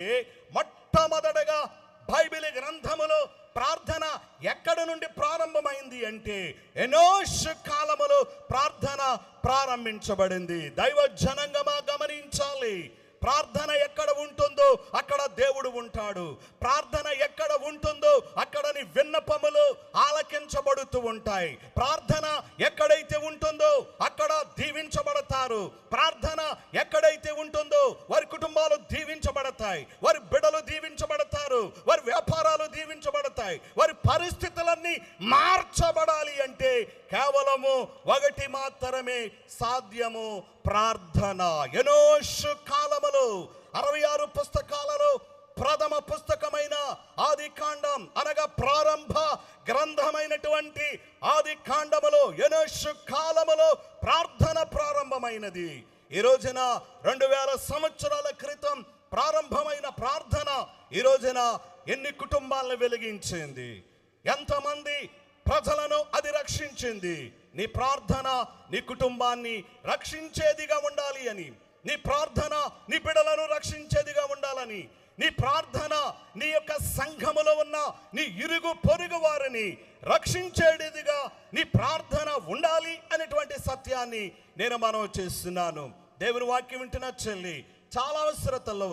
మొట్టమొదటగా బైబిల్ గ్రంథములో ప్రార్థన ఎక్కడ నుండి ప్రారంభమైంది అంటే ఎనోష్ కాలములో ప్రార్థన ప్రారంభించబడింది. దైవ జనంగమా గమనించాలి. ప్రార్థన ఎక్కడ ఉంటుందో అక్కడ దేవుడు ఉంటాడు. ప్రార్థన ఎక్కడ ఉంటుందో అక్కడ నీ విన్నపములు ఆలకించబడుతూ ఉంటాయి. ప్రార్థన ఎక్కడైతే ఉంటుందో అక్కడ దీవించబడతారు. ప్రార్థన ఎక్కడైతే ఉంటుందో వారి కుటుంబాలు దీవించబడతాయి, వారి బిడ్డలు దీవించబడతారు, వారి వ్యాపారాలు దీవించబడతాయి. వారి పరిస్థితులన్నీ మార్చబడాలి అంటే కేవలము ఒకటి మాత్రమే సాధ్యము, ప్రార్థన. ఎనోష్ కాలములో 66 పుస్తకాలలో ప్రథమ పుస్తకమైన ఆది కాండం అనగా ప్రారంభ గ్రంథమైనటువంటి ఆది కాండములో ఎనోష్ కాలములో ప్రార్థన ప్రారంభమైనది. ఈ రోజున 2000 సంవత్సరాల క్రితం ప్రారంభమైన ప్రార్థన ఈ రోజున ఎన్ని కుటుంబాలను వెలిగించింది, ఎంతమంది ప్రజలను అది రక్షించింది. నీ ప్రార్థన నీ కుటుంబాన్ని రక్షించేదిగా ఉండాలి అని, నీ ప్రార్థన నీ బిడ్డలను రక్షించేదిగా ఉండాలని, నీ ప్రార్థన నీ యొక్క సంఘములో ఉన్న నీ ఇరుగు పొరుగు వారిని రక్షించేదిగా నీ ప్రార్థన ఉండాలి అనేటువంటి సత్యాన్ని నేను మనవి చేస్తున్నాను. దేవుని వాక్యం వింటున్న చెల్లి చాలా అవసరతల్లో